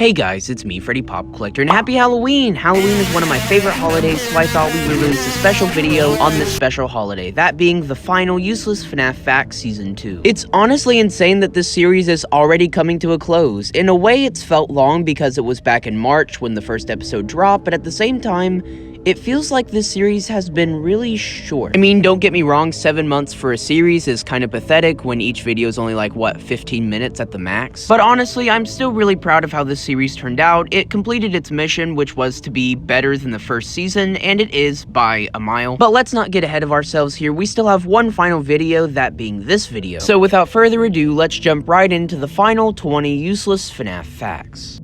Hey guys, it's me, Freddy Pop Collector, and happy Halloween! Halloween is one of my favorite holidays, so I thought we would release a special video on this special holiday, that being the final Useless FNAF Facts Season 2. It's honestly insane that this series is already coming to a close. In a way, it's felt long because it was back in March when the first episode dropped, but at the same time, it feels like this series has been really short. I mean, don't get me wrong, 7 months for a series is kind of pathetic when each video is only like, what, 15 minutes at the max? But honestly, I'm still really proud of how this series turned out. It completed its mission, which was to be better than the first season, and it is by a mile. But let's not get ahead of ourselves here. We still have one final video, that being this video. So without further ado, let's jump right into the final 20 Useless FNAF Facts.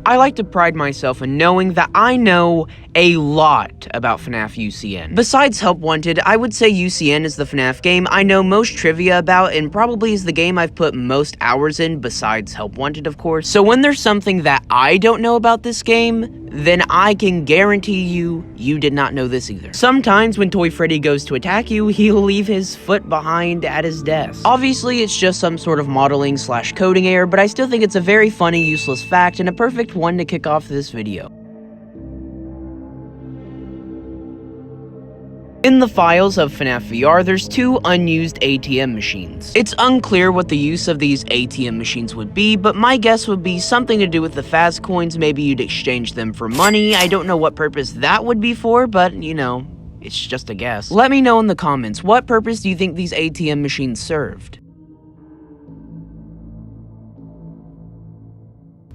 I like to pride myself in knowing that I know a lot about FNAF UCN. Besides Help Wanted, I would say UCN is the FNAF game I know most trivia about and probably is the game I've put most hours in besides Help Wanted, of course. So when there's something that I don't know about this game, then I can guarantee you did not know this either. Sometimes when Toy Freddy goes to attack you, he'll leave his foot behind at his desk. Obviously, it's just some sort of modeling / coding error, but I still think it's a very funny, useless fact and a perfect one to kick off this video. In the files of FNAF VR, there's 2 unused ATM machines. It's unclear what the use of these ATM machines would be, but my guess would be something to do with the Faz coins. Maybe you'd exchange them for money. I don't know what purpose that would be for, but, you know, it's just a guess. Let me know in the comments, what purpose do you think these ATM machines served?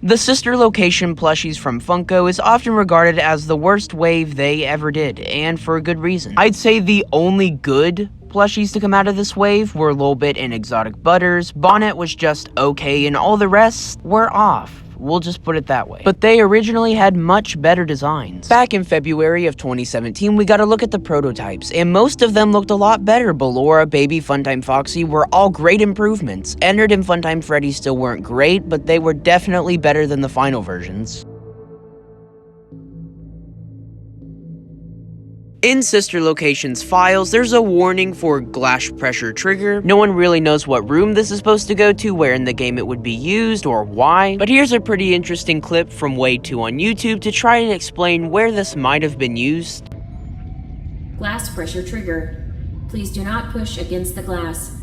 The sister location Plushies from Funko is often regarded as the worst wave they ever did, and for a good reason. I'd say the only good Plushies to come out of this wave were Lolbit and Exotic Butters. Bonnet was just okay, and all the rest were off. We'll just put it that way. But they originally had much better designs. Back in February of 2017, we got a look at the prototypes, and most of them looked a lot better. Ballora, Baby, Funtime Foxy were all great improvements. Ennard and Funtime Freddy still weren't great, but they were definitely better than the final versions. In Sister Location's files, there's a warning for glass pressure trigger. No one really knows what room this is supposed to go to, where in the game it would be used, or why. But here's a pretty interesting clip from Way 2 on YouTube to try and explain where this might have been used. Glass pressure trigger. Please do not push against the glass.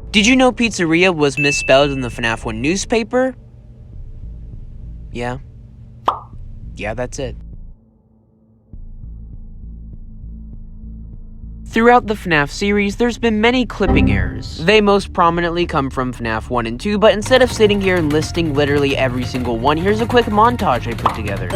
Did you know pizzeria was misspelled in the FNAF 1 newspaper? Yeah, that's it. Throughout the FNAF series, there's been many clipping errors. They most prominently come from FNAF 1 and 2, but instead of sitting here and listing literally every single one, here's a quick montage I put together.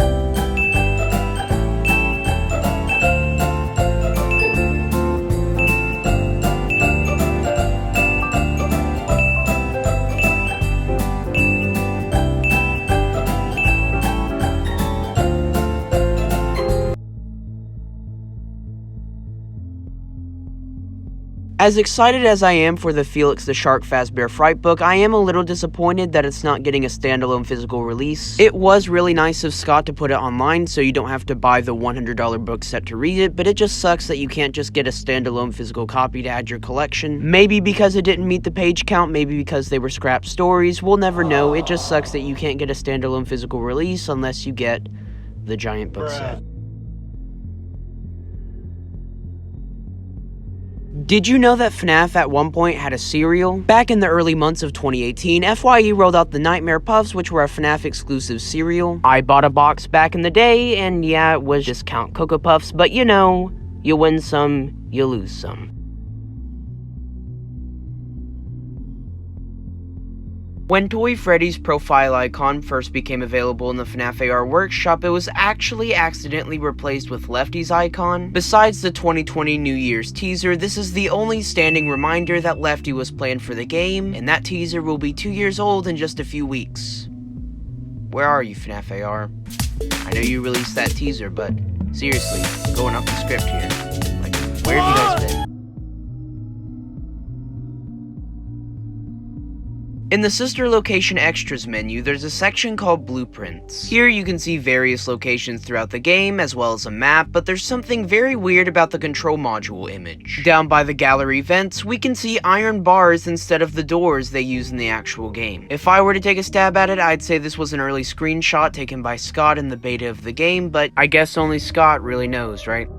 As excited as I am for the Felix The Shark Fazbear Fright book, I am a little disappointed that it's not getting a standalone physical release. It was really nice of Scott to put it online so you don't have to buy the $100 book set to read it, but it just sucks that you can't just get a standalone physical copy to add your collection. Maybe because it didn't meet the page count, maybe because they were scrap stories, we'll never know. It just sucks that you can't get a standalone physical release unless you get the giant book set. Did you know that FNAF at one point had a cereal? Back in the early months of 2018, FYE rolled out the Nightmare Puffs, which were a FNAF exclusive cereal. I bought a box back in the day, and yeah, it was discount Cocoa Puffs, but you know, you win some, you lose some. When Toy Freddy's profile icon first became available in the FNAF AR workshop, it was actually accidentally replaced with Lefty's icon. Besides the 2020 New Year's teaser, this is the only standing reminder that Lefty was planned for the game, and that teaser will be 2 years old in just a few weeks. Where are you, FNAF AR? I know you released that teaser, but seriously, going off the script here. Like, where have you guys been? In the Sister Location Extras menu, there's a section called Blueprints. Here you can see various locations throughout the game, as well as a map, but there's something very weird about the control module image. Down by the gallery vents, we can see iron bars instead of the doors they use in the actual game. If I were to take a stab at it, I'd say this was an early screenshot taken by Scott in the beta of the game, but I guess only Scott really knows, right?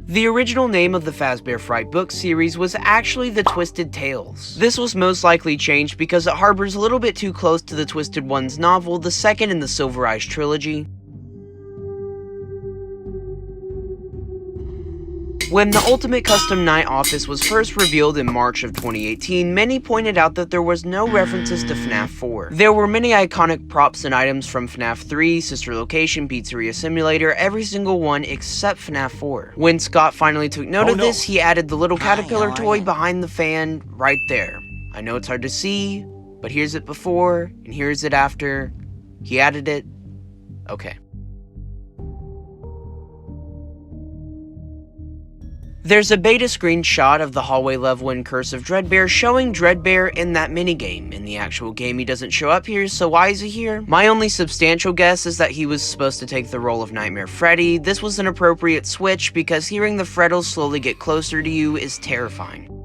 The original name of the Fazbear Fright book series was actually The Twisted Tales. This was most likely changed because it harbors a little bit too close to the Twisted Ones novel, the second in the Silver Eyes trilogy. When the Ultimate Custom Night Office was first revealed in March of 2018, many pointed out that there was no references to FNAF 4. There were many iconic props and items from FNAF 3, Sister Location, Pizzeria Simulator, every single one except FNAF 4. When Scott finally took note of this, he added the little caterpillar toy behind the fan right there. I know it's hard to see, but here's it before, and here's it after. He added it. Okay. There's a beta screenshot of the hallway level in Curse of Dreadbear showing Dreadbear in that minigame. In the actual game he doesn't show up here, so why is he here? My only substantial guess is that he was supposed to take the role of Nightmare Freddy. This was an appropriate switch because hearing the Freddles slowly get closer to you is terrifying.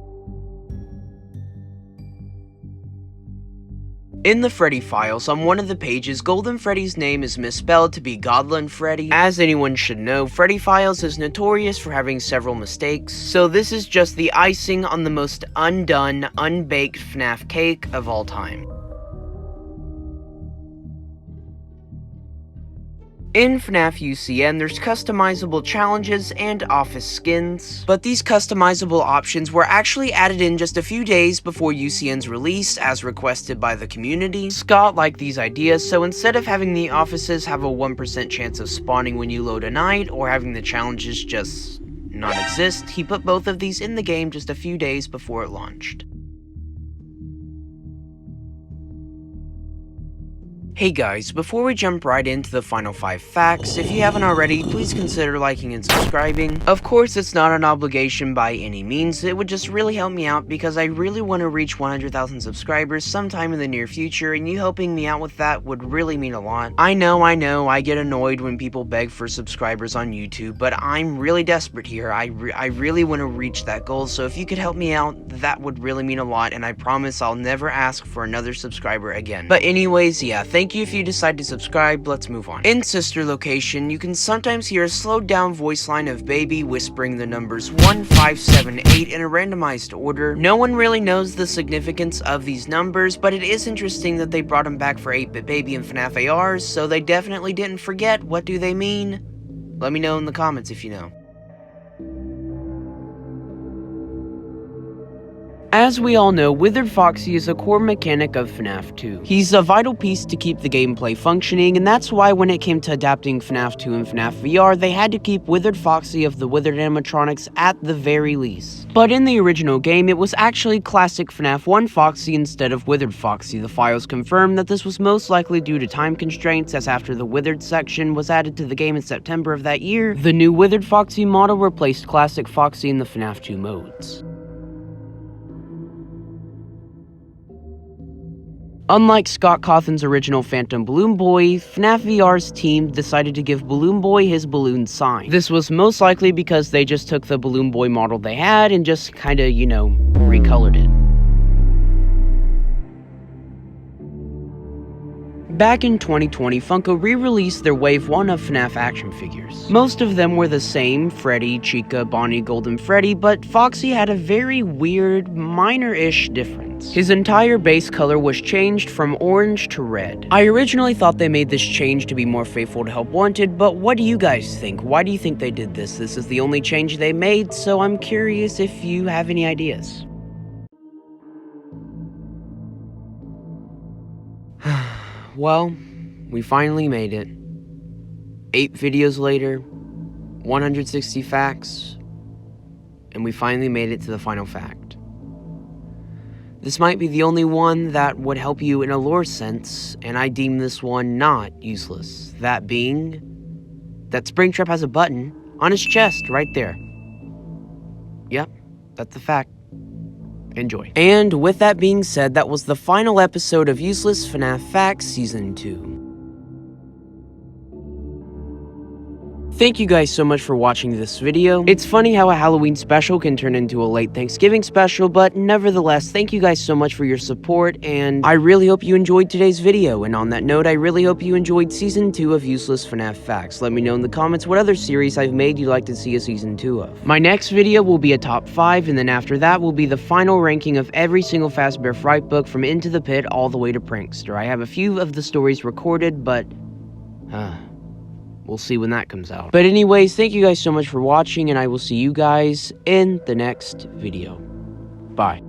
In the Freddy files, on one of the pages, Golden Freddy's name is misspelled to be Godlin Freddy. As anyone should know, Freddy Files is notorious for having several mistakes, so this is just the icing on the most undone, unbaked FNAF cake of all time. In FNAF UCN, there's customizable challenges and office skins, but these customizable options were actually added in just a few days before UCN's release as requested by the community. Scott liked these ideas, so instead of having the offices have a 1% chance of spawning when you load a night, or having the challenges just not exist, he put both of these in the game just a few days before it launched. Hey guys, before we jump right into the final 5 facts, if you haven't already, please consider liking and subscribing. Of course, it's not an obligation by any means, it would just really help me out because I really want to reach 100,000 subscribers sometime in the near future, and you helping me out with that would really mean a lot. I know, I get annoyed when people beg for subscribers on YouTube, but I'm really desperate here. I really want to reach that goal, so if you could help me out, that would really mean a lot, and I promise I'll never ask for another subscriber again. But anyways, yeah, thank you if you decide to subscribe. Let's move on. In Sister Location, you can sometimes hear a slowed down voice line of Baby whispering the numbers 1, 5, 7, 8 in a randomized order. No one really knows the significance of these numbers, but it is interesting that they brought them back for 8-Bit Baby and FNAF ARs, so they definitely didn't forget. What do they mean? Let me know in the comments if you know. As we all know, Withered Foxy is a core mechanic of FNAF 2. He's a vital piece to keep the gameplay functioning, and that's why when it came to adapting FNAF 2 and FNAF VR, they had to keep Withered Foxy of the Withered animatronics at the very least. But in the original game, it was actually classic FNAF 1 Foxy instead of Withered Foxy. The files confirm that this was most likely due to time constraints, as after the Withered section was added to the game in September of that year, the new Withered Foxy model replaced classic Foxy in the FNAF 2 modes. Unlike Scott Cawthon's original Phantom Balloon Boy, FNAF VR's team decided to give Balloon Boy his balloon sign. This was most likely because they just took the Balloon Boy model they had and just kinda, you know, recolored it. Back in 2020, Funko re-released their Wave 1 of FNAF action figures. Most of them were the same, Freddy, Chica, Bonnie, Golden Freddy, but Foxy had a very weird, minor-ish difference. His entire base color was changed from orange to red. I originally thought they made this change to be more faithful to Help Wanted, but what do you guys think? Why do you think they did this? This is the only change they made, so I'm curious if you have any ideas. Well, we finally made it. 8 videos later, 160 facts, and we finally made it to the final fact. This might be the only one that would help you in a lore sense, and I deem this one not useless. That being, that Springtrap has a button on his chest right there. Yep, that's a fact. Enjoy. And with that being said, that was the final episode of Useless FNAF Facts Season 2. Thank you guys so much for watching this video. It's funny how a Halloween special can turn into a late Thanksgiving special, but nevertheless, thank you guys so much for your support, and I really hope you enjoyed today's video. And on that note, I really hope you enjoyed Season 2 of Useless FNAF Facts. Let me know in the comments what other series I've made you'd like to see a Season 2 of. My next video will be a top 5, and then after that will be the final ranking of every single Fazbear Fright book from Into the Pit all the way to Prankster. I have a few of the stories recorded, but we'll see when that comes out. But anyways, thank you guys so much for watching, and I will see you guys in the next video. Bye.